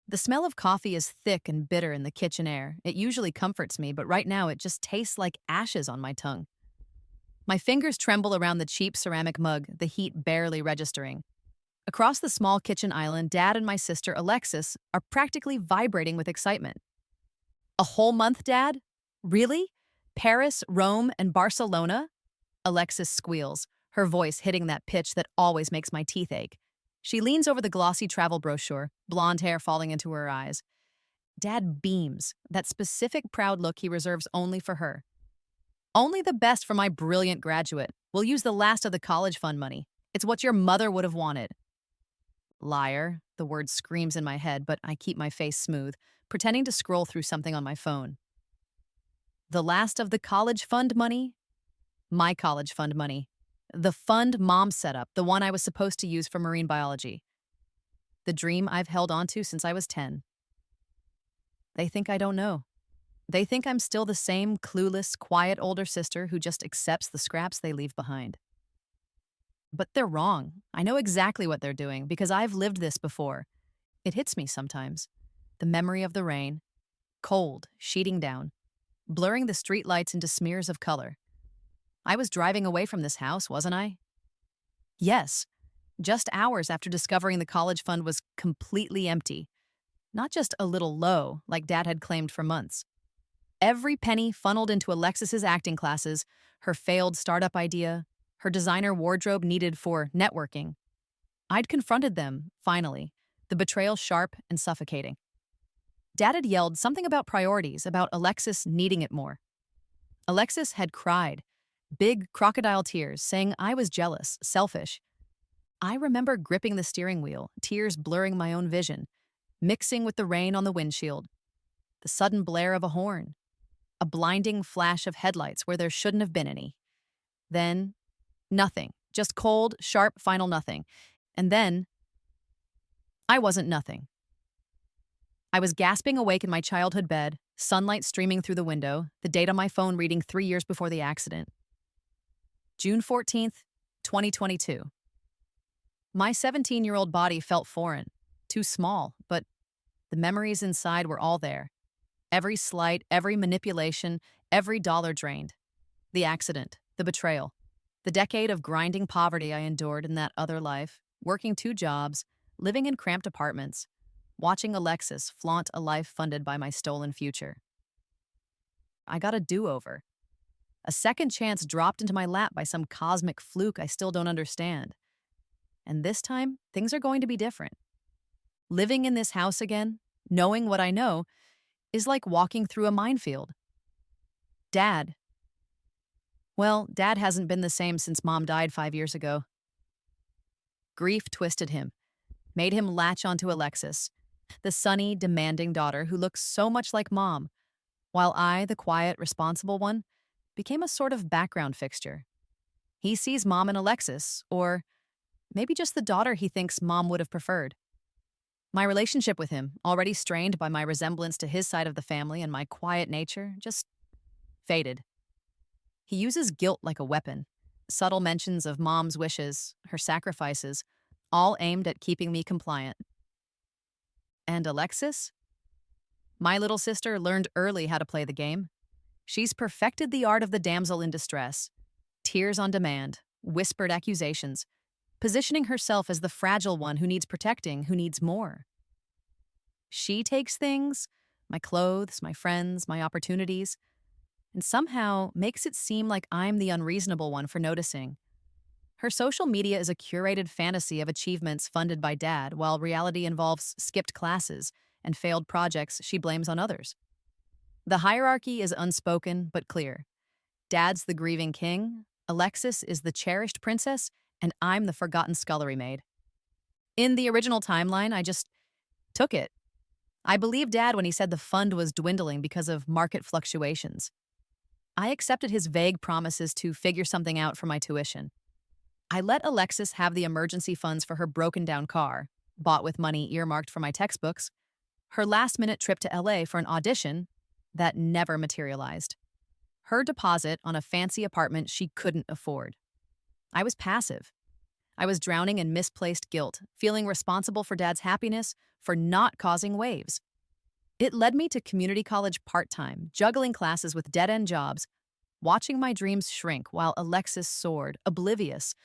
The smell of coffee is thick and bitter in the kitchen air. It usually comforts me, but right now it just tastes like ashes on my tongue. My fingers tremble around the cheap ceramic mug, the heat barely registering. Across the small kitchen island, Dad and my sister, Alexis, are practically vibrating with excitement. A whole month, Dad? Really? Paris, Rome, and Barcelona? Alexis squeals, her voice hitting that pitch that always makes my teeth ache. She leans over the glossy travel brochure, blonde hair falling into her eyes. Dad beams, that specific proud look he reserves only for her. Only the best for my brilliant graduate. We'll use the last of the college fund money. It's what your mother would have wanted. Liar, the word screams in my head, but I keep my face smooth, pretending to scroll through something on my phone. The last of the college fund money? My college fund money. The fund Mom set up, the one I was supposed to use for marine biology. The dream I've held onto since I was 10. They think I don't know. They think I'm still the same clueless, quiet older sister who just accepts the scraps they leave behind. But they're wrong. I know exactly what they're doing because I've lived this before. It hits me sometimes. The memory of the rain, cold, sheeting down, blurring the streetlights into smears of color. I was driving away from this house, wasn't I? Yes, just hours after discovering the college fund was completely empty. Not just a little low, like Dad had claimed for months. Every penny funneled into Alexis's acting classes, her failed startup idea, her designer wardrobe needed for networking. I'd confronted them, finally, the betrayal sharp and suffocating. Dad had yelled something about priorities, about Alexis needing it more. Alexis had cried, big crocodile tears, saying I was jealous, selfish. I remember gripping the steering wheel, tears blurring my own vision, mixing with the rain on the windshield. The sudden blare of a horn, a blinding flash of headlights where there shouldn't have been any. Then, nothing, just cold, sharp, final nothing. And then, I wasn't nothing. I was gasping awake in my childhood bed, sunlight streaming through the window, the date on my phone reading 3 years before the accident. June 14th, 2022. My 17-year-old body felt foreign, too small, but the memories inside were all there. Every slight, every manipulation, every dollar drained. The accident, the betrayal, the decade of grinding poverty I endured in that other life, working 2 jobs, living in cramped apartments, watching Alexis flaunt a life funded by my stolen future. I got a do-over. A second chance dropped into my lap by some cosmic fluke I still don't understand. And this time, things are going to be different. Living in this house again, knowing what I know, is like walking through a minefield. Dad. Well, Dad hasn't been the same since Mom died 5 years ago. Grief twisted him, made him latch onto Alexis, the sunny, demanding daughter who looks so much like Mom, while I, the quiet, responsible one, became a sort of background fixture. He sees Mom and Alexis, or maybe just the daughter he thinks Mom would have preferred. My relationship with him, already strained by my resemblance to his side of the family and my quiet nature, just faded. He uses guilt like a weapon, subtle mentions of Mom's wishes, her sacrifices, all aimed at keeping me compliant. And Alexis? My little sister learned early how to play the game. She's perfected the art of the damsel in distress. Tears on demand, whispered accusations, positioning herself as the fragile one who needs protecting, who needs more. She takes things, my clothes, my friends, my opportunities, and somehow makes it seem like I'm the unreasonable one for noticing. Her social media is a curated fantasy of achievements funded by Dad, while reality involves skipped classes and failed projects she blames on others. The hierarchy is unspoken but clear. Dad's the grieving king, Alexis is the cherished princess, and I'm the forgotten scullery maid. In the original timeline, I just took it. I believed Dad when he said the fund was dwindling because of market fluctuations. I accepted his vague promises to figure something out for my tuition. I let Alexis have the emergency funds for her broken-down car, bought with money earmarked for my textbooks, her last-minute trip to LA for an audition that never materialized, her deposit on a fancy apartment she couldn't afford. I was passive. I was drowning in misplaced guilt, feeling responsible for Dad's happiness for not causing waves. It led me to community college part-time, juggling classes with dead-end jobs, watching my dreams shrink while Alexis soared, oblivious,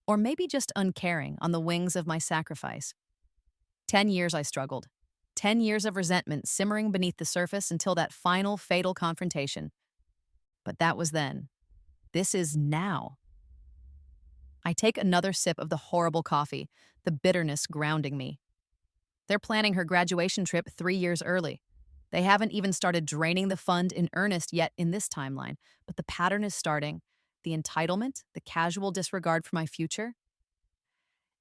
or maybe just uncaring on the wings of my sacrifice. 10 years I struggled. 10 years of resentment simmering beneath the surface until that final fatal confrontation. But that was then. This is now. I take another sip of the horrible coffee, the bitterness grounding me. They're planning her graduation trip 3 years early. They haven't even started draining the fund in earnest yet in this timeline, but the pattern is starting. The entitlement, the casual disregard for my future.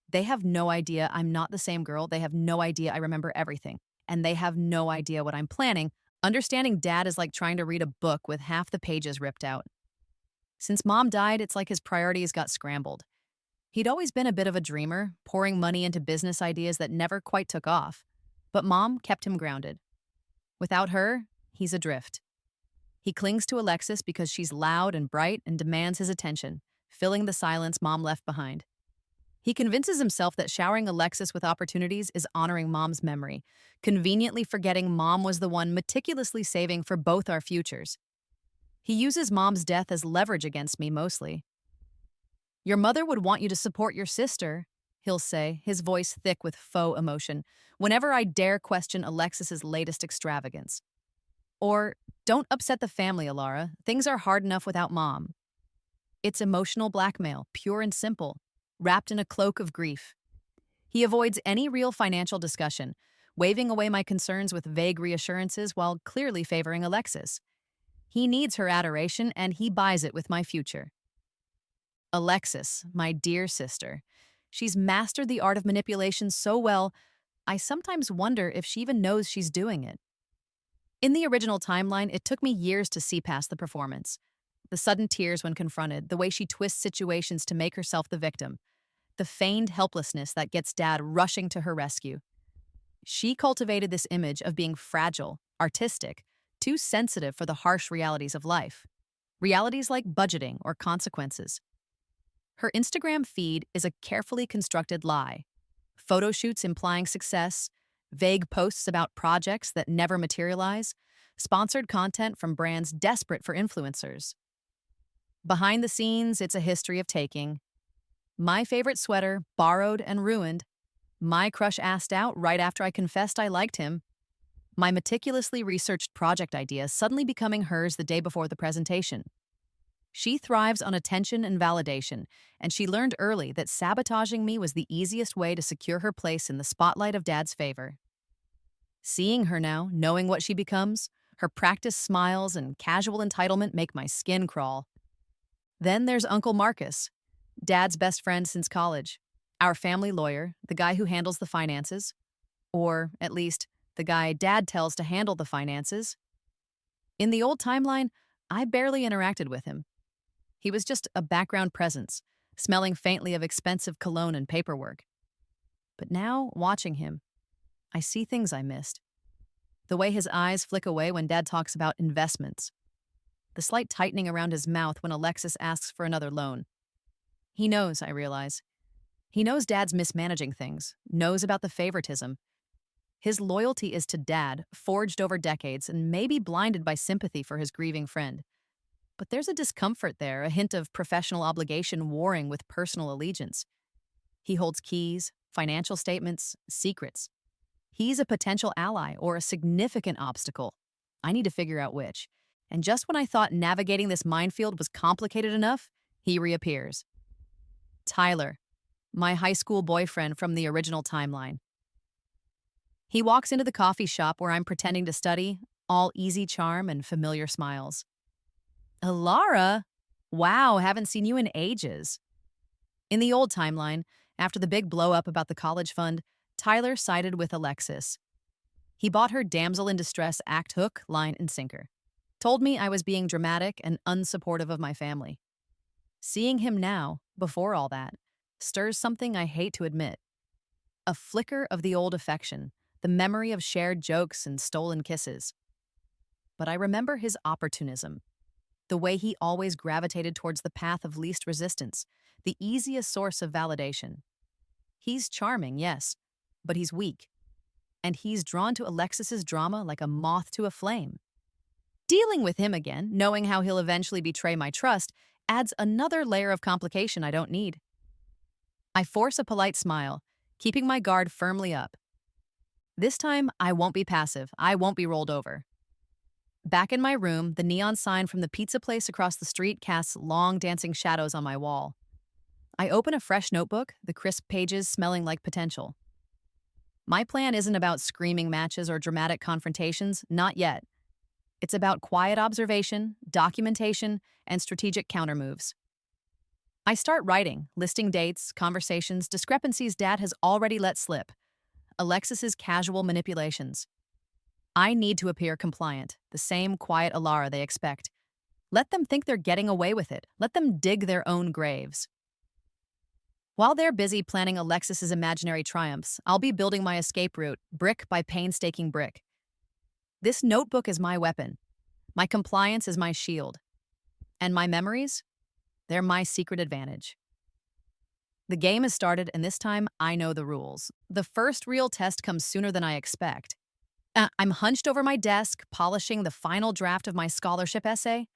They have no idea I'm not the same girl. They have no idea I remember everything. And they have no idea what I'm planning. Understanding Dad is like trying to read a book with half the pages ripped out. Since Mom died, it's like his priorities got scrambled. He'd always been a bit of a dreamer, pouring money into business ideas that never quite took off. But Mom kept him grounded. Without her, he's adrift. He clings to Alexis because she's loud and bright and demands his attention, filling the silence Mom left behind. He convinces himself that showering Alexis with opportunities is honoring Mom's memory, conveniently forgetting Mom was the one meticulously saving for both our futures. He uses Mom's death as leverage against me mostly. "Your mother would want you to support your sister," he'll say, his voice thick with faux emotion, whenever I dare question Alexis's latest extravagance. Or, "Don't upset the family, Alara. Things are hard enough without Mom." It's emotional blackmail, pure and simple, wrapped in a cloak of grief. He avoids any real financial discussion, waving away my concerns with vague reassurances while clearly favoring Alexis. He needs her adoration, and he buys it with my future. Alexis, my dear sister. She's mastered the art of manipulation so well, I sometimes wonder if she even knows she's doing it. In the original timeline, it took me years to see past the performance. The sudden tears when confronted, the way she twists situations to make herself the victim, the feigned helplessness that gets Dad rushing to her rescue. She cultivated this image of being fragile, artistic, too sensitive for the harsh realities of life. Realities like budgeting or consequences. Her Instagram feed is a carefully constructed lie. Photo shoots implying success, vague posts about projects that never materialize, sponsored content from brands desperate for influencers. Behind the scenes, it's a history of taking. My favorite sweater, borrowed and ruined. My crush asked out right after I confessed I liked him. My meticulously researched project idea suddenly becoming hers the day before the presentation. She thrives on attention and validation, and she learned early that sabotaging me was the easiest way to secure her place in the spotlight of Dad's favor. Seeing her now, knowing what she becomes, her practiced smiles and casual entitlement make my skin crawl. Then there's Uncle Marcus, Dad's best friend since college, our family lawyer, the guy who handles the finances, or, at least, the guy Dad tells to handle the finances. In the old timeline, I barely interacted with him. He was just a background presence, smelling faintly of expensive cologne and paperwork. But now, watching him, I see things I missed. The way his eyes flick away when Dad talks about investments. The slight tightening around his mouth when Alexis asks for another loan. He knows, I realize. He knows Dad's mismanaging things, knows about the favoritism. His loyalty is to Dad, forged over decades and maybe blinded by sympathy for his grieving friend. But there's a discomfort there, a hint of professional obligation warring with personal allegiance. He holds keys, financial statements, secrets. He's a potential ally or a significant obstacle. I need to figure out which. And just when I thought navigating this minefield was complicated enough, he reappears. Tyler, my high school boyfriend from the original timeline. He walks into the coffee shop where I'm pretending to study, all easy charm and familiar smiles. Alara? Wow, haven't seen you in ages. In the old timeline, after the big blow-up about the college fund, Tyler sided with Alexis. He bought her damsel in distress act hook, line, and sinker. Told me I was being dramatic and unsupportive of my family. Seeing him now, before all that, stirs something I hate to admit. A flicker of the old affection, the memory of shared jokes and stolen kisses. But I remember his opportunism. The way he always gravitated towards the path of least resistance, the easiest source of validation. He's charming, yes, but he's weak, and he's drawn to Alexis's drama like a moth to a flame. Dealing with him again, knowing how he'll eventually betray my trust, adds another layer of complication I don't need. I force a polite smile, keeping my guard firmly up. This time, I won't be passive. I won't be rolled over. Back in my room, the neon sign from the pizza place across the street casts long dancing shadows on my wall. I open a fresh notebook, the crisp pages smelling like potential. My plan isn't about screaming matches or dramatic confrontations, not yet. It's about quiet observation, documentation, and strategic countermoves. I start writing, listing dates, conversations, discrepancies Dad has already let slip. Alexis's casual manipulations. I need to appear compliant, the same quiet Alara they expect. Let them think they're getting away with it. Let them dig their own graves. While they're busy planning Alexis's imaginary triumphs, I'll be building my escape route, brick by painstaking brick. This notebook is my weapon. My compliance is my shield. And my memories? They're my secret advantage. The game has started, and this time I know the rules. The first real test comes sooner than I expect. I'm hunched over my desk, polishing the final draft of my scholarship essay,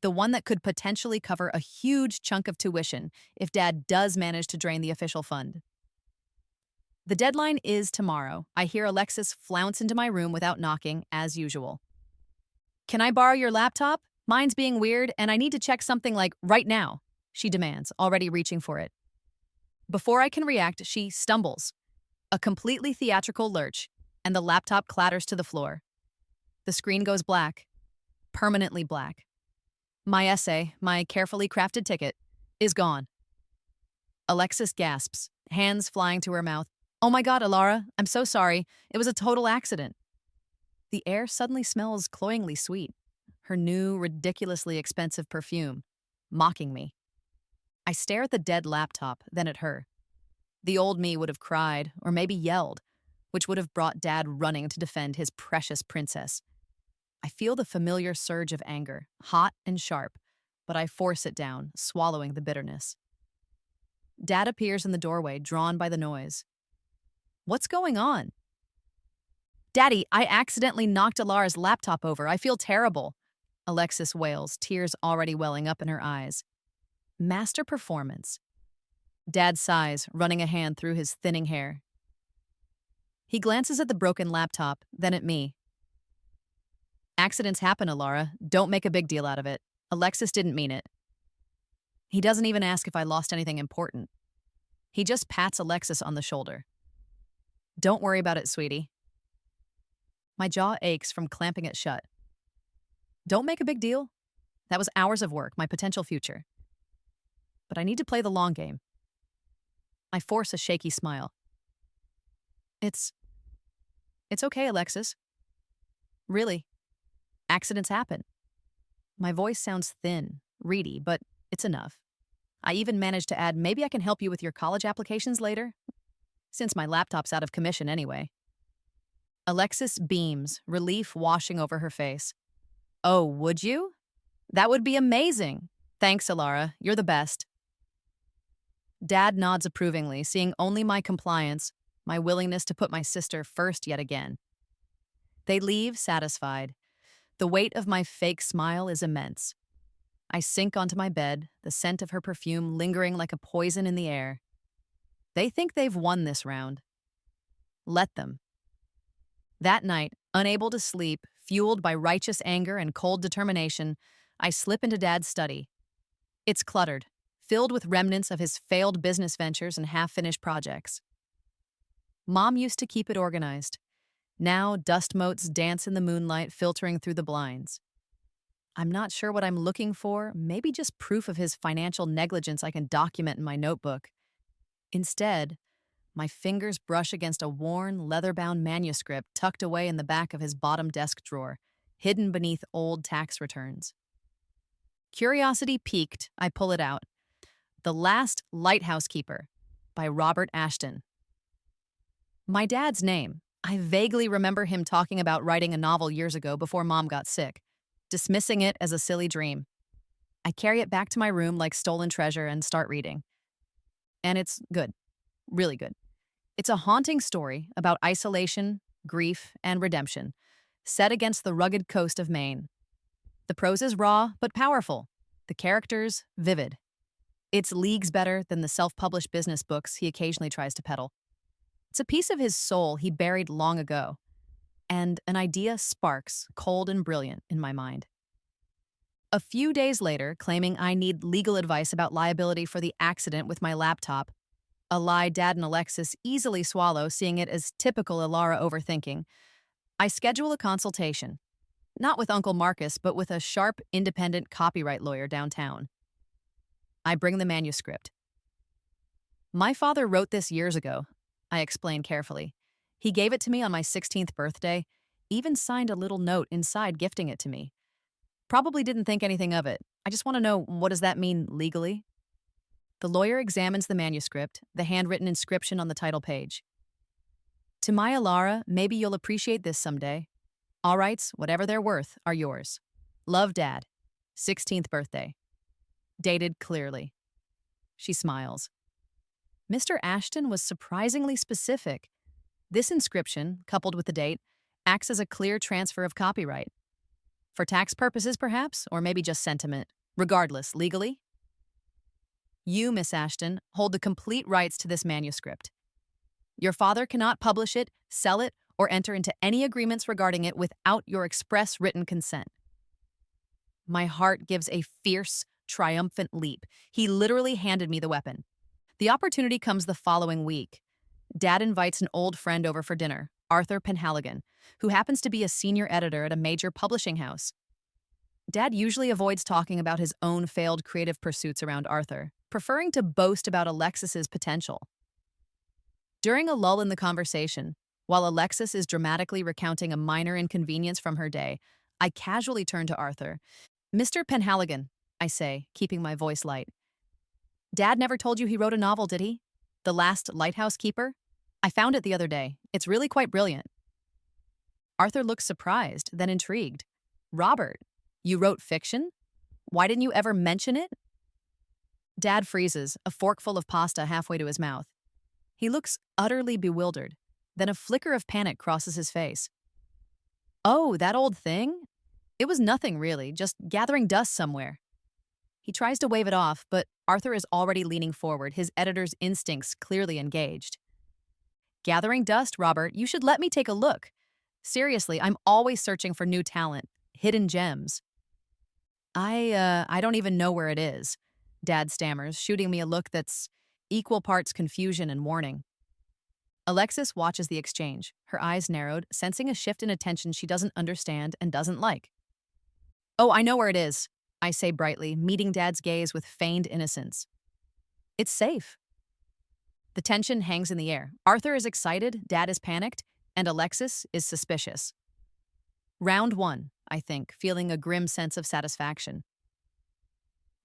the one that could potentially cover a huge chunk of tuition if Dad does manage to drain the official fund. The deadline is tomorrow. I hear Alexis flounce into my room without knocking, as usual. "Can I borrow your laptop? Mine's being weird, and I need to check something like right now," she demands, already reaching for it. Before I can react, she stumbles. A completely theatrical lurch, and the laptop clatters to the floor. The screen goes black, permanently black. My essay, my carefully crafted ticket, is gone. Alexis gasps, hands flying to her mouth. "Oh my God, Alara, I'm so sorry. It was a total accident." The air suddenly smells cloyingly sweet, her new, ridiculously expensive perfume, mocking me. I stare at the dead laptop, then at her. The old me would have cried, or maybe yelled, which would have brought Dad running to defend his precious princess. I feel the familiar surge of anger, hot and sharp, but I force it down, swallowing the bitterness. Dad appears in the doorway, drawn by the noise. "What's going on?" "Daddy, I accidentally knocked Alara's laptop over. I feel terrible," Alexis wails, tears already welling up in her eyes. Master performance. Dad sighs, running a hand through his thinning hair. He glances at the broken laptop, then at me. "Accidents happen, Alara. Don't make a big deal out of it. Alexis didn't mean it." He doesn't even ask if I lost anything important. He just pats Alexis on the shoulder. "Don't worry about it, sweetie." My jaw aches from clamping it shut. Don't make a big deal. That was hours of work, my potential future. But I need to play the long game. I force a shaky smile. It's okay, Alexis. Really. Accidents happen." My voice sounds thin, reedy, but it's enough. I even managed to add, "Maybe I can help you with your college applications later," since my laptop's out of commission anyway. Alexis beams, relief washing over her face. "Oh, would you? That would be amazing. Thanks, Alara. You're the best." Dad nods approvingly, seeing only my compliance, my willingness to put my sister first yet again. They leave satisfied. The weight of my fake smile is immense. I sink onto my bed, the scent of her perfume lingering like a poison in the air. They think they've won this round. Let them. That night, unable to sleep, fueled by righteous anger and cold determination, I slip into Dad's study. It's cluttered, filled with remnants of his failed business ventures and half-finished projects. Mom used to keep it organized. Now, dust motes dance in the moonlight, filtering through the blinds. I'm not sure what I'm looking for, maybe just proof of his financial negligence I can document in my notebook. Instead, my fingers brush against a worn, leather-bound manuscript tucked away in the back of his bottom desk drawer, hidden beneath old tax returns. Curiosity piqued, I pull it out. The Last Lighthouse Keeper by Robert Ashton. My dad's name. I vaguely remember him talking about writing a novel years ago before Mom got sick, dismissing it as a silly dream. I carry it back to my room like stolen treasure and start reading. And it's good. Really good. It's a haunting story about isolation, grief, and redemption, set against the rugged coast of Maine. The prose is raw but powerful, the characters vivid. It's leagues better than the self published business books he occasionally tries to peddle. It's a piece of his soul he buried long ago, and an idea sparks, cold and brilliant, in my mind. A few days later, claiming I need legal advice about liability for the accident with my laptop, a lie Dad and Alexis easily swallow, seeing it as typical Ilara overthinking, I schedule a consultation. Not with Uncle Marcus, but with a sharp, independent copyright lawyer downtown. I bring the manuscript. My father wrote this years ago, I explain carefully. He gave it to me on my 16th birthday, even signed a little note inside gifting it to me. Probably didn't think anything of it. I just want to know, what does that mean legally? The lawyer examines the manuscript, the handwritten inscription on the title page. To my Ilara, maybe you'll appreciate this someday. All rights, whatever they're worth, are yours. Love, Dad. 16th birthday. Dated clearly. She smiles. Mr. Ashton was surprisingly specific. This inscription, coupled with the date, acts as a clear transfer of copyright. For tax purposes, perhaps, or maybe just sentiment. Regardless, legally? You, Miss Ashton, hold the complete rights to this manuscript. Your father cannot publish it, sell it, or enter into any agreements regarding it without your express written consent. My heart gives a fierce, triumphant leap. He literally handed me the weapon. The opportunity comes the following week. Dad invites an old friend over for dinner, Arthur Penhaligon, who happens to be a senior editor at a major publishing house. Dad usually avoids talking about his own failed creative pursuits around Arthur, preferring to boast about Alexis's potential. During a lull in the conversation, while Alexis is dramatically recounting a minor inconvenience from her day, I casually turn to Arthur. Mr. Penhaligon, I say, keeping my voice light. Dad never told you he wrote a novel, did he? The Last Lighthouse Keeper? I found it the other day. It's really quite brilliant. Arthur looks surprised, then intrigued. Robert, you wrote fiction? Why didn't you ever mention it? Dad freezes, a forkful of pasta halfway to his mouth. He looks utterly bewildered. Then a flicker of panic crosses his face. Oh, that old thing? It was nothing really, just gathering dust somewhere. He tries to wave it off, but Arthur is already leaning forward, his editor's instincts clearly engaged. Gathering dust, Robert, you should let me take a look. Seriously, I'm always searching for new talent, hidden gems. I don't even know where it is, Dad stammers, shooting me a look that's equal parts confusion and warning. Alexis watches the exchange, her eyes narrowed, sensing a shift in attention she doesn't understand and doesn't like. Oh, I know where it is, I say brightly, meeting Dad's gaze with feigned innocence. It's safe. The tension hangs in the air. Arthur is excited, Dad is panicked, and Alexis is suspicious. Round 1, I think, feeling a grim sense of satisfaction.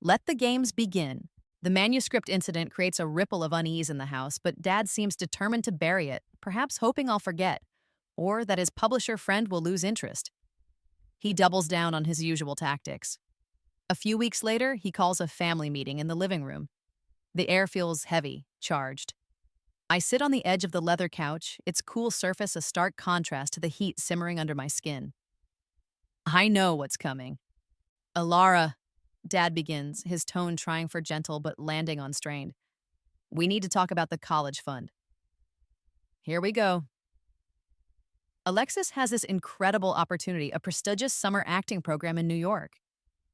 Let the games begin. The manuscript incident creates a ripple of unease in the house, but Dad seems determined to bury it, perhaps hoping I'll forget, or that his publisher friend will lose interest. He doubles down on his usual tactics. A few weeks later, he calls a family meeting in the living room. The air feels heavy, charged. I sit on the edge of the leather couch, its cool surface a stark contrast to the heat simmering under my skin. I know what's coming. Ilara, Dad begins, his tone trying for gentle but landing on strained. We need to talk about the college fund. Here we go. Alexis has this incredible opportunity, a prestigious summer acting program in New York.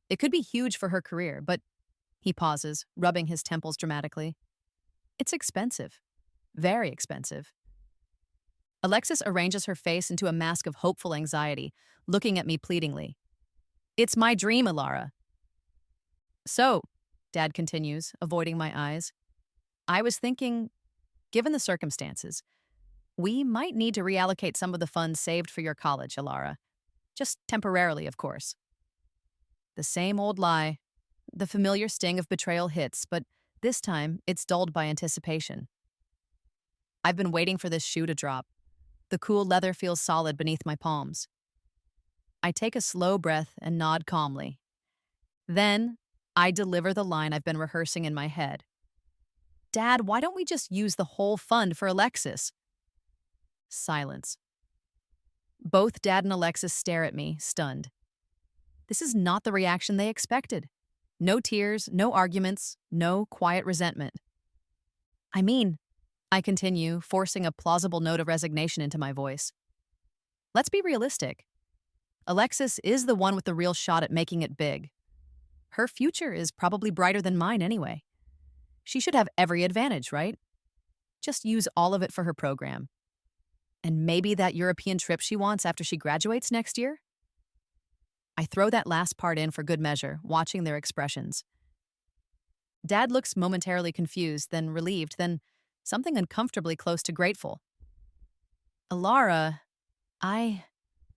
It could be huge for her career, but he pauses, rubbing his temples dramatically. It's expensive. Very expensive. Alexis arranges her face into a mask of hopeful anxiety, looking at me pleadingly. It's my dream, Ilara. So, Dad continues, avoiding my eyes, I was thinking, given the circumstances, we might need to reallocate some of the funds saved for your college, Ilara. Just temporarily, of course. The same old lie. The familiar sting of betrayal hits, but this time it's dulled by anticipation. I've been waiting for this shoe to drop. The cool leather feels solid beneath my palms. I take a slow breath and nod calmly. Then, I deliver the line I've been rehearsing in my head. Dad, why don't we just use the whole fund for Alexis? Silence. Both Dad and Alexis stare at me, stunned. This is not the reaction they expected. No tears, no arguments, no quiet resentment. I mean, I continue, forcing a plausible note of resignation into my voice. Let's be realistic. Alexis is the one with the real shot at making it big. Her future is probably brighter than mine anyway. She should have every advantage, right? Just use all of it for her program. And maybe that European trip she wants after she graduates next year? I throw that last part in for good measure, watching their expressions. Dad looks momentarily confused, then relieved, then something uncomfortably close to grateful. Alara,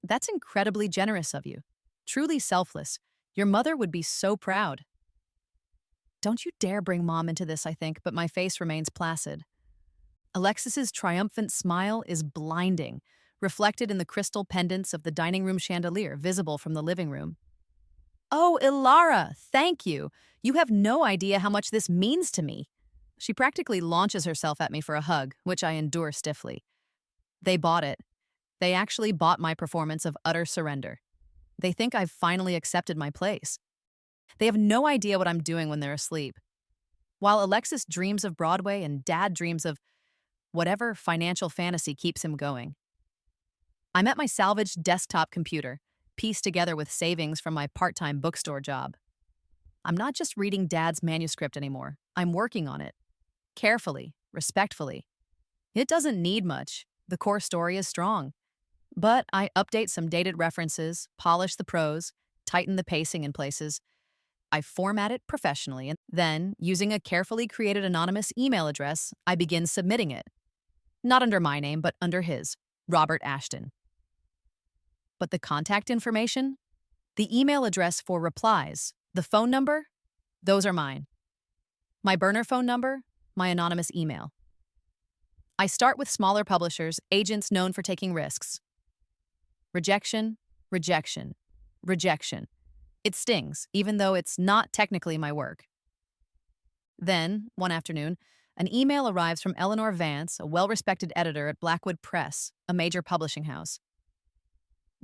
that's incredibly generous of you. Truly selfless. Your mother would be so proud. Don't you dare bring Mom into this, I think, but my face remains placid. Alexis's triumphant smile is blinding, reflected in the crystal pendants of the dining room chandelier visible from the living room. Oh, Ilara, thank you. You have no idea how much this means to me. She practically launches herself at me for a hug, which I endure stiffly. They bought it. They actually bought my performance of utter surrender. They think I've finally accepted my place. They have no idea what I'm doing when they're asleep. While Alexis dreams of Broadway and Dad dreams of whatever financial fantasy keeps him going. I'm at my salvaged desktop computer, pieced together with savings from my part-time bookstore job. I'm not just reading Dad's manuscript anymore. I'm working on it. Carefully, respectfully. It doesn't need much. The core story is strong. But I update some dated references, polish the prose, tighten the pacing in places. I format it professionally, and then, using a carefully created anonymous email address, I begin submitting it. Not under my name, but under his, Robert Ashton. But the contact information? The email address for replies, the phone number? Those are mine. My burner phone number? My anonymous email. I start with smaller publishers, agents known for taking risks. Rejection, rejection, rejection. It stings, even though it's not technically my work. Then, one afternoon, an email arrives from Eleanor Vance, a well-respected editor at Blackwood Press, a major publishing house.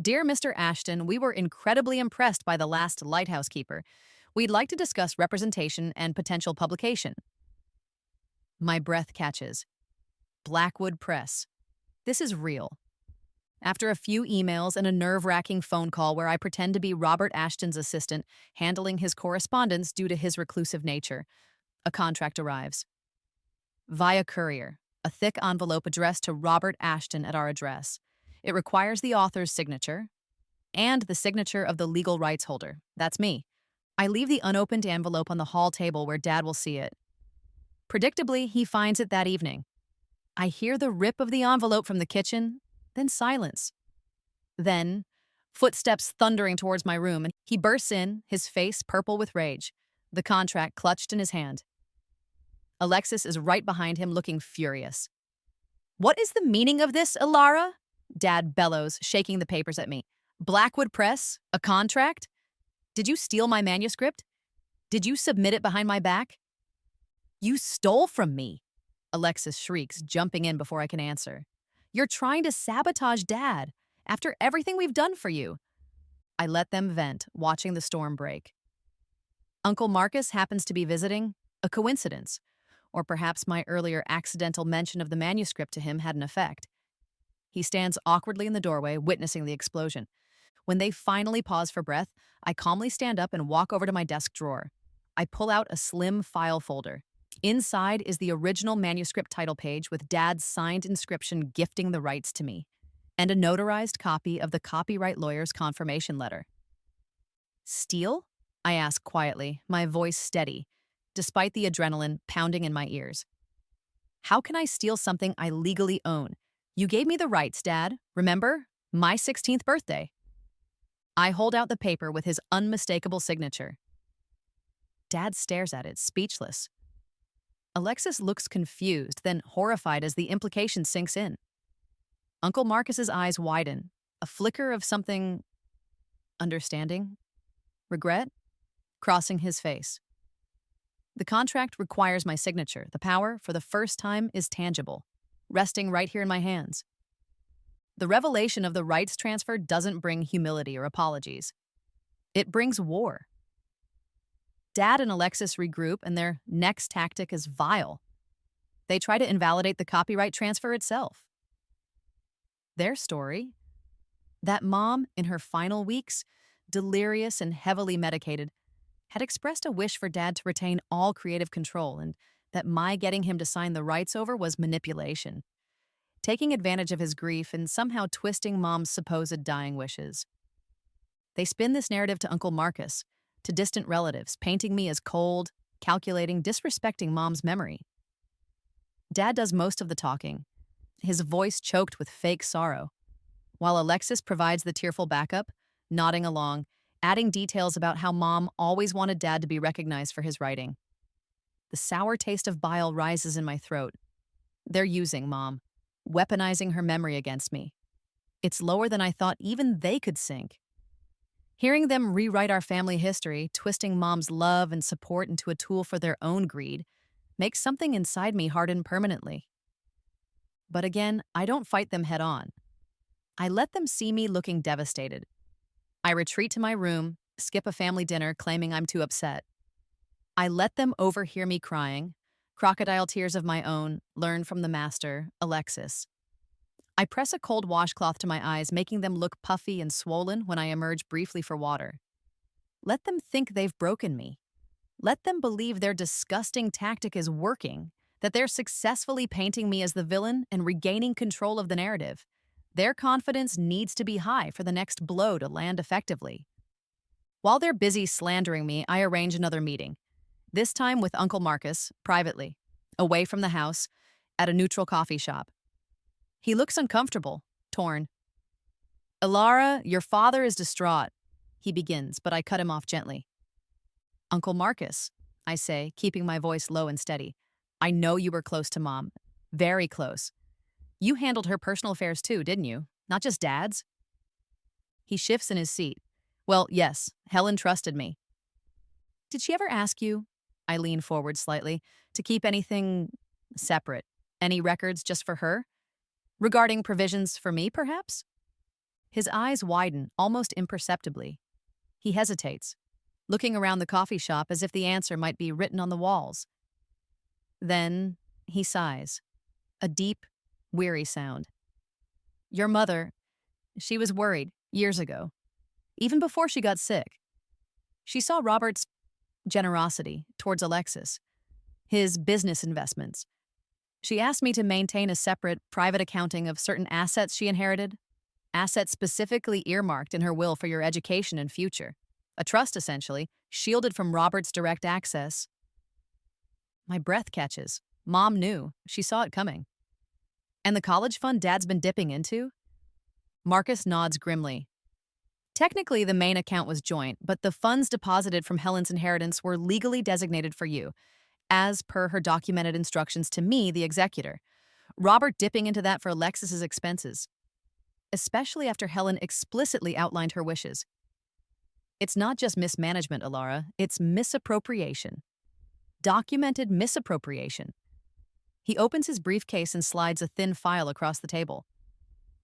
Dear Mr. Ashton, we were incredibly impressed by The Last Lighthouse Keeper. We'd like to discuss representation and potential publication. My breath catches. Blackwood Press. This is real. After a few emails and a nerve-wracking phone call where I pretend to be Robert Ashton's assistant, handling his correspondence due to his reclusive nature, a contract arrives. Via courier, a thick envelope addressed to Robert Ashton at our address. It requires the author's signature and the signature of the legal rights holder. That's me. I leave the unopened envelope on the hall table where Dad will see it. Predictably, he finds it that evening. I hear the rip of the envelope from the kitchen, then silence. Then, footsteps thundering towards my room, and he bursts in, his face purple with rage, the contract clutched in his hand. Alexis is right behind him, looking furious. What is the meaning of this, Ilara? Dad bellows, shaking the papers at me. Blackwood Press? A contract? Did you steal my manuscript? Did you submit it behind my back? You stole from me, Alexis shrieks, jumping in before I can answer. You're trying to sabotage Dad, after everything we've done for you. I let them vent, watching the storm break. Uncle Marcus happens to be visiting, a coincidence. Or perhaps my earlier accidental mention of the manuscript to him had an effect. He stands awkwardly in the doorway, witnessing the explosion. When they finally pause for breath, I calmly stand up and walk over to my desk drawer. I pull out a slim file folder. Inside is the original manuscript title page with Dad's signed inscription gifting the rights to me, and a notarized copy of the copyright lawyer's confirmation letter. Steal? I ask quietly, my voice steady, despite the adrenaline pounding in my ears. How can I steal something I legally own? You gave me the rights, Dad. Remember? My 16th birthday. I hold out the paper with his unmistakable signature. Dad stares at it, speechless. Alexis looks confused, then horrified as the implication sinks in. Uncle Marcus's eyes widen, a flicker of something understanding, regret, crossing his face. The contract requires my signature. The power, for the first time, is tangible, resting right here in my hands. The revelation of the rights transfer doesn't bring humility or apologies. It brings war. Dad and Alexis regroup, and their next tactic is vile. They try to invalidate the copyright transfer itself. Their story? That mom, in her final weeks, delirious and heavily medicated, had expressed a wish for Dad to retain all creative control, and that my getting him to sign the rights over was manipulation, taking advantage of his grief and somehow twisting Mom's supposed dying wishes. They spin this narrative to Uncle Marcus, to distant relatives, painting me as cold, calculating, disrespecting Mom's memory. Dad does most of the talking, his voice choked with fake sorrow, while Alexis provides the tearful backup, nodding along, adding details about how Mom always wanted Dad to be recognized for his writing. The sour taste of bile rises in my throat. They're using Mom, weaponizing her memory against me. It's lower than I thought even they could sink. Hearing them rewrite our family history, twisting Mom's love and support into a tool for their own greed, makes something inside me harden permanently. But again, I don't fight them head on. I let them see me looking devastated. I retreat to my room, skip a family dinner claiming I'm too upset. I let them overhear me crying, crocodile tears of my own, learned from the master, Alexis. I press a cold washcloth to my eyes, making them look puffy and swollen when I emerge briefly for water. Let them think they've broken me. Let them believe their disgusting tactic is working, that they're successfully painting me as the villain and regaining control of the narrative. Their confidence needs to be high for the next blow to land effectively. While they're busy slandering me, I arrange another meeting, this time with Uncle Marcus, privately, away from the house, at a neutral coffee shop. He looks uncomfortable, torn. "Ilara, your father is distraught," he begins, but I cut him off gently. "Uncle Marcus," I say, keeping my voice low and steady, "I know you were close to Mom. Very close. You handled her personal affairs too, didn't you? Not just Dad's?" He shifts in his seat. "Well, yes, Helen trusted me." "Did she ever ask you," I lean forward slightly, "to keep anything separate? Any records just for her? Regarding provisions for me, perhaps?" His eyes widen, almost imperceptibly. He hesitates, looking around the coffee shop as if the answer might be written on the walls. Then he sighs, a deep, weary sound. "Your mother, she was worried years ago, even before she got sick. She saw Robert's generosity towards Alexis, his business investments. She asked me to maintain a separate, private accounting of certain assets she inherited, assets specifically earmarked in her will for your education and future. A trust, essentially, shielded from Robert's direct access." My breath catches. Mom knew. She saw it coming. "And the college fund Dad's been dipping into?" Marcus nods grimly. "Technically, the main account was joint, but the funds deposited from Helen's inheritance were legally designated for you, as per her documented instructions to me, the executor. Robert dipping into that for Alexis's expenses, especially after Helen explicitly outlined her wishes. It's not just mismanagement, Ilara, it's misappropriation. Documented misappropriation." He opens his briefcase and slides a thin file across the table.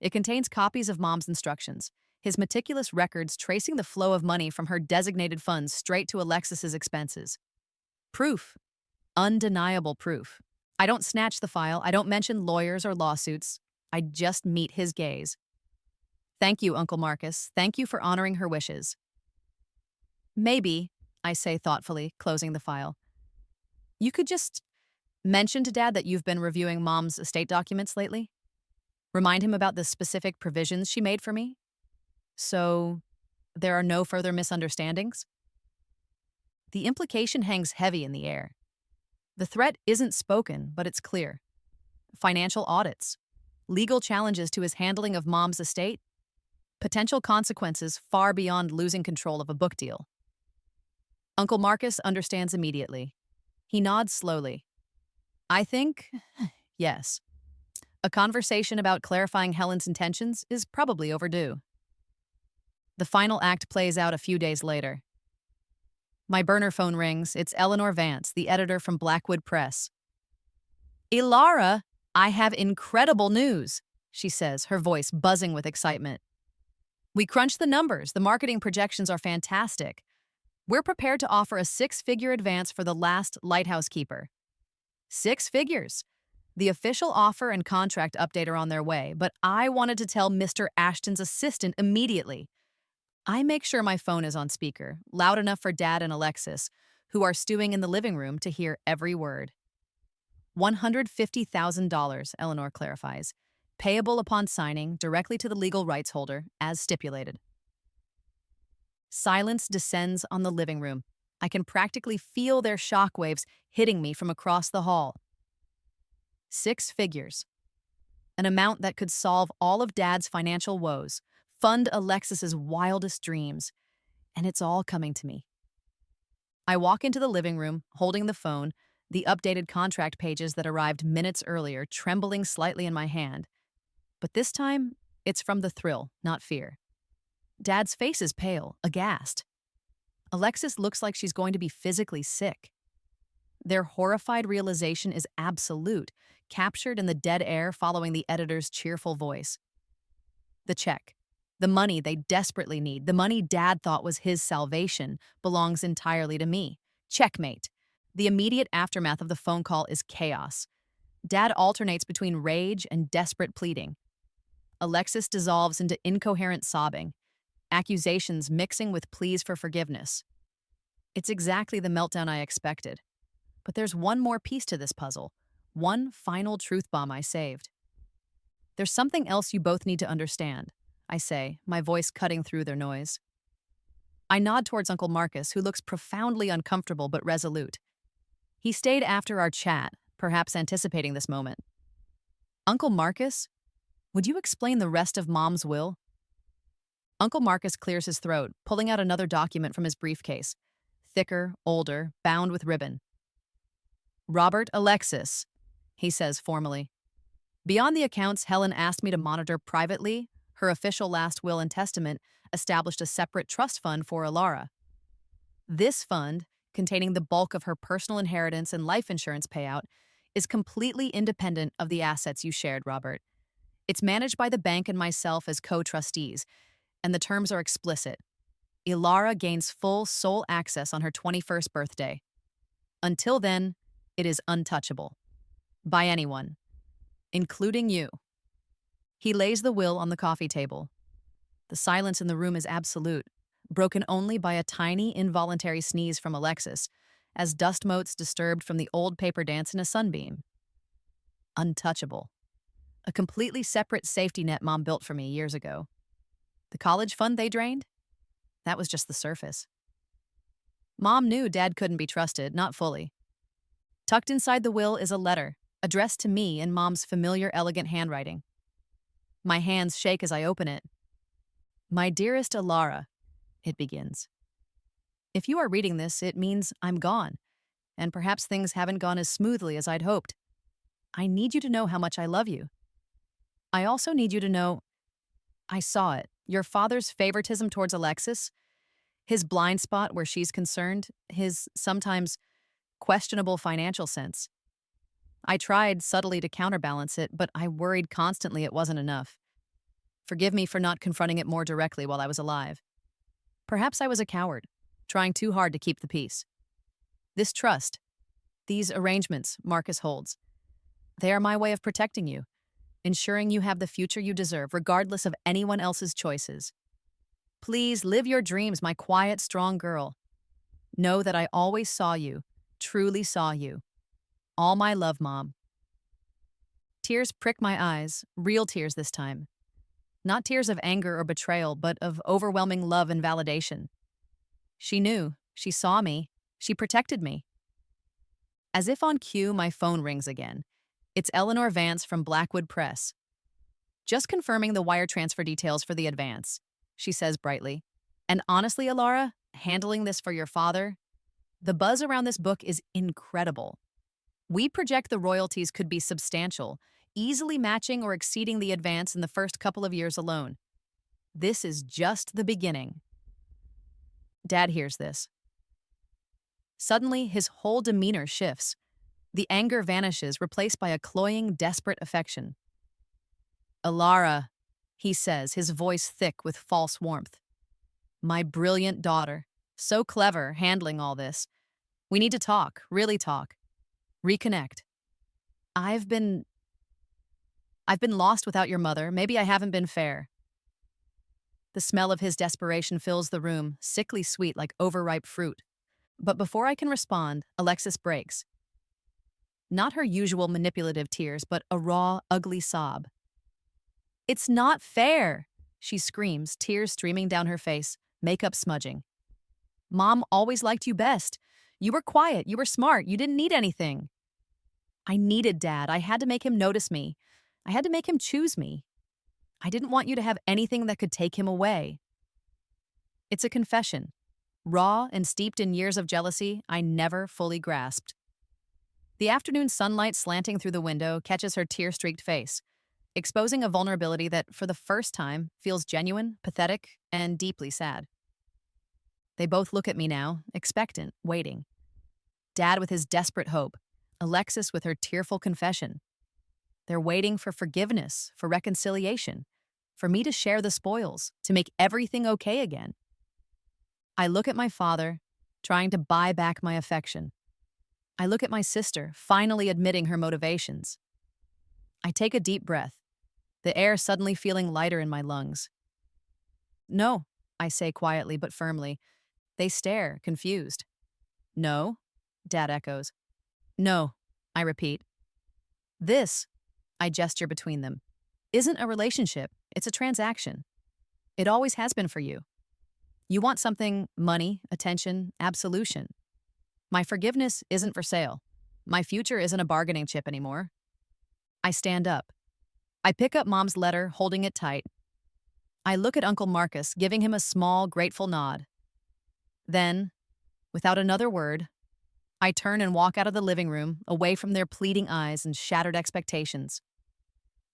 It contains copies of Mom's instructions, his meticulous records tracing the flow of money from her designated funds straight to Alexis's expenses. Proof. Undeniable proof. I don't snatch the file, I don't mention lawyers or lawsuits. I just meet his gaze. "Thank you, Uncle Marcus. Thank you for honoring her wishes." "Maybe," I say thoughtfully, closing the file, "you could just mention to Dad that you've been reviewing Mom's estate documents lately. Remind him about the specific provisions she made for me. So there are no further misunderstandings." The implication hangs heavy in the air. The threat isn't spoken, but it's clear. Financial audits, legal challenges to his handling of Mom's estate, potential consequences far beyond losing control of a book deal. Uncle Marcus understands immediately. He nods slowly. "I think, yes. A conversation about clarifying Helen's intentions is probably overdue." The final act plays out a few days later. My burner phone rings. It's Eleanor Vance, the editor from Blackwood Press. Ilara, I have incredible news, she says, her voice buzzing with excitement. We crunched the numbers. The marketing projections are fantastic. We're prepared to offer a six-figure advance for the last lighthouse keeper. 6 figures. The official offer and contract update are on their way, but I wanted to tell Mr. Ashton's assistant immediately. I make sure my phone is on speaker, loud enough for Dad and Alexis, who are stewing in the living room, to hear every word. $150,000, Eleanor clarifies, payable upon signing directly to the legal rights holder, as stipulated. Silence descends on the living room. I can practically feel their shockwaves hitting me from across the hall. 6 figures. An amount that could solve all of Dad's financial woes, fund Alexis's wildest dreams, and it's all coming to me. I walk into the living room, holding the phone, the updated contract pages that arrived minutes earlier trembling slightly in my hand. But this time, it's from the thrill, not fear. Dad's face is pale, aghast. Alexis looks like she's going to be physically sick. Their horrified realization is absolute, captured in the dead air following the editor's cheerful voice. The check, the money they desperately need, the money Dad thought was his salvation, belongs entirely to me. Checkmate. The immediate aftermath of the phone call is chaos. Dad alternates between rage and desperate pleading. Alexis dissolves into incoherent sobbing, accusations mixing with pleas for forgiveness. It's exactly the meltdown I expected. But there's one more piece to this puzzle, one final truth bomb I saved. There's something else you both need to understand, I say, my voice cutting through their noise. I nod towards Uncle Marcus, who looks profoundly uncomfortable but resolute. He stayed after our chat, perhaps anticipating this moment. Uncle Marcus, would you explain the rest of Mom's will? Uncle Marcus clears his throat, pulling out another document from his briefcase. Thicker, older, bound with ribbon. Robert Alexis, he says formally. Beyond the accounts Helen asked me to monitor privately, her official last will and testament established a separate trust fund for Ilara. This fund, containing the bulk of her personal inheritance and life insurance payout, is completely independent of the assets you shared, Robert. It's managed by the bank and myself as co-trustees, and the terms are explicit. Ilara gains full sole access on her 21st birthday. Until then, it is untouchable. By anyone, including you. He lays the will on the coffee table. The silence in the room is absolute, broken only by a tiny, involuntary sneeze from Alexis, as dust motes disturbed from the old paper dance in a sunbeam. Untouchable. A completely separate safety net Mom built for me years ago. The college fund they drained? That was just the surface. Mom knew Dad couldn't be trusted, not fully. Tucked inside the will is a letter, addressed to me in Mom's familiar, elegant handwriting. My hands shake as I open it. My dearest Ilara, it begins. If you are reading this, it means I'm gone, and perhaps things haven't gone as smoothly as I'd hoped. I need you to know how much I love you. I also need you to know, I saw it, your father's favoritism towards Alexis, his blind spot where she's concerned, his sometimes questionable financial sense. I tried subtly to counterbalance it, but I worried constantly it wasn't enough. Forgive me for not confronting it more directly while I was alive. Perhaps I was a coward, trying too hard to keep the peace. This trust, these arrangements Marcus holds, they are my way of protecting you, ensuring you have the future you deserve, regardless of anyone else's choices. Please live your dreams, my quiet, strong girl. Know that I always saw you, truly saw you. All my love, Mom. Tears prick my eyes, real tears this time. Not tears of anger or betrayal, but of overwhelming love and validation. She knew, she saw me, she protected me. As if on cue, my phone rings again. It's Eleanor Vance from Blackwood Press. Just confirming the wire transfer details for the advance, she says brightly. And honestly, Ilara, handling this for your father, the buzz around this book is incredible. We project the royalties could be substantial, easily matching or exceeding the advance in the first couple of years alone. This is just the beginning. Dad hears this. Suddenly, his whole demeanor shifts. The anger vanishes, replaced by a cloying, desperate affection. Alara, he says, his voice thick with false warmth. My brilliant daughter. So clever handling all this. We need to talk, really talk. Reconnect. I've been I've been lost without your mother. Maybe I haven't been fair. The smell of his desperation fills the room, sickly sweet like overripe fruit. But before I can respond, Alexis breaks. Not her usual manipulative tears, but a raw, ugly sob. It's not fair, she screams, tears streaming down her face, makeup smudging. Mom always liked you best. You were quiet, you were smart, you didn't need anything. I needed Dad. I had to make him notice me. I had to make him choose me. I didn't want you to have anything that could take him away. It's a confession, raw and steeped in years of jealousy I never fully grasped. The afternoon sunlight slanting through the window catches her tear-streaked face, exposing a vulnerability that, for the first time, feels genuine, pathetic, and deeply sad. They both look at me now, expectant, waiting. Dad with his desperate hope, Alexis with her tearful confession. They're waiting for forgiveness, for reconciliation, for me to share the spoils, to make everything okay again. I look at my father, trying to buy back my affection. I look at my sister, finally admitting her motivations. I take a deep breath, the air suddenly feeling lighter in my lungs. No, I say quietly but firmly. They stare, confused. No, Dad echoes. No, I repeat. This, I gesture between them, isn't a relationship, it's a transaction. It always has been for you. You want something, money, attention, absolution. My forgiveness isn't for sale. My future isn't a bargaining chip anymore. I stand up. I pick up Mom's letter, holding it tight. I look at Uncle Marcus, giving him a small, grateful nod. Then, without another word, I turn and walk out of the living room, away from their pleading eyes and shattered expectations.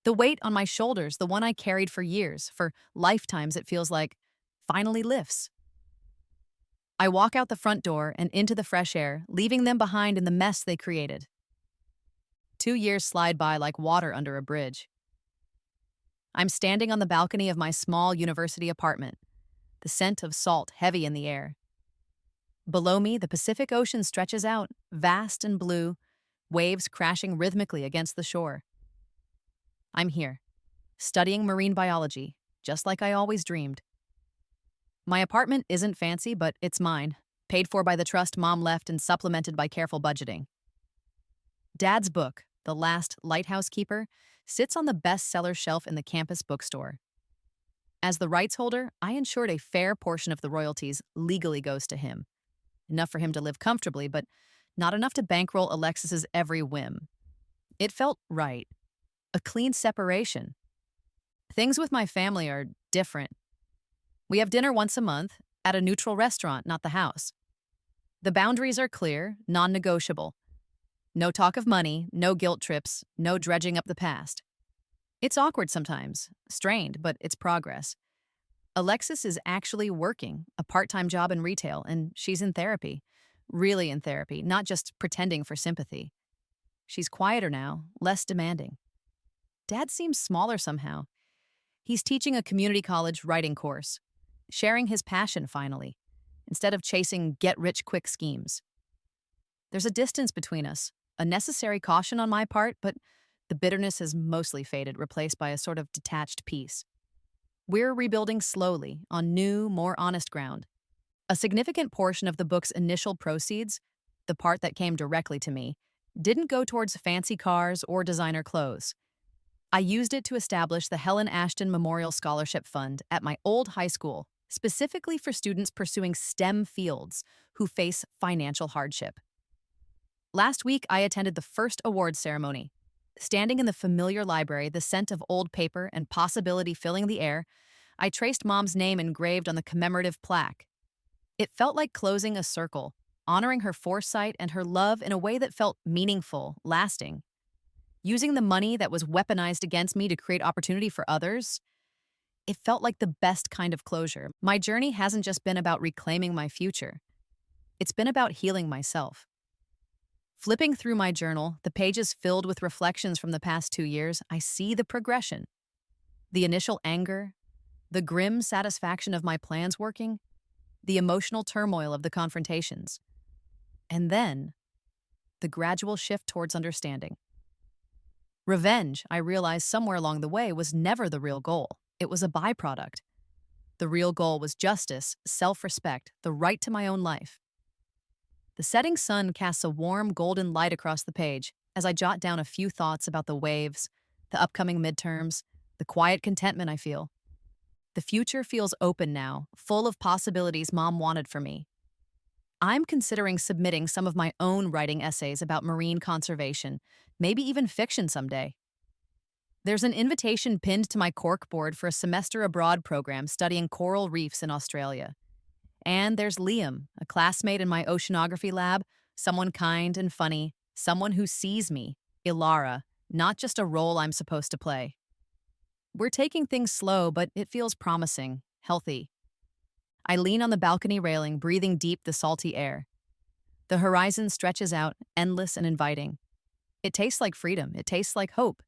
The weight on my shoulders, the one I carried for years, for lifetimes it feels like, finally lifts. I walk out the front door and into the fresh air, leaving them behind in the mess they created. 2 years slide by like water under a bridge. I'm standing on the balcony of my small university apartment, the scent of salt heavy in the air. Below me, the Pacific Ocean stretches out, vast and blue, waves crashing rhythmically against the shore. I'm here, studying marine biology, just like I always dreamed. My apartment isn't fancy, but it's mine, paid for by the trust Mom left and supplemented by careful budgeting. Dad's book, The Last Lighthouse Keeper, sits on the bestseller shelf in the campus bookstore. As the rights holder, I ensured a fair portion of the royalties legally goes to him. Enough for him to live comfortably, but not enough to bankroll Alexis's every whim. It felt right. A clean separation. Things with my family are different. We have dinner once a month, at a neutral restaurant, not the house. The boundaries are clear, non-negotiable. No talk of money, no guilt trips, no dredging up the past. It's awkward sometimes, strained, but it's progress. Alexis is actually working, a part-time job in retail, and she's in therapy. Really in therapy, not just pretending for sympathy. She's quieter now, less demanding. Dad seems smaller somehow. He's teaching a community college writing course, sharing his passion finally, instead of chasing get-rich-quick schemes. There's a distance between us, a necessary caution on my part, but the bitterness has mostly faded, replaced by a sort of detached peace. We're rebuilding slowly, on new, more honest ground. A significant portion of the book's initial proceeds, the part that came directly to me, didn't go towards fancy cars or designer clothes. I used it to establish the Helen Ashton Memorial Scholarship Fund at my old high school, specifically for students pursuing STEM fields who face financial hardship. Last week, I attended the first awards ceremony. Standing in the familiar library, the scent of old paper and possibility filling the air, I traced Mom's name engraved on the commemorative plaque. It felt like closing a circle, honoring her foresight and her love in a way that felt meaningful, lasting. Using the money that was weaponized against me to create opportunity for others, it felt like the best kind of closure. My journey hasn't just been about reclaiming my future. It's been about healing myself. Flipping through my journal, the pages filled with reflections from the past 2 years, I see the progression. The initial anger, the grim satisfaction of my plans working, the emotional turmoil of the confrontations, and then the gradual shift towards understanding. Revenge, I realized somewhere along the way, was never the real goal. It was a byproduct. The real goal was justice, self-respect, the right to my own life. The setting sun casts a warm, golden light across the page as I jot down a few thoughts about the waves, the upcoming midterms, the quiet contentment I feel. The future feels open now, full of possibilities Mom wanted for me. I'm considering submitting some of my own writing essays about marine conservation, maybe even fiction someday. There's an invitation pinned to my corkboard for a semester abroad program studying coral reefs in Australia. And there's Liam, a classmate in my oceanography lab, someone kind and funny, someone who sees me, Ilara, not just a role I'm supposed to play. We're taking things slow, but it feels promising, healthy. I lean on the balcony railing, breathing deep the salty air. The horizon stretches out, endless and inviting. It tastes like freedom. It tastes like hope.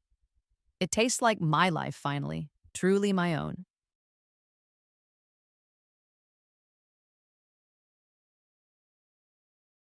It tastes like my life, finally, truly my own.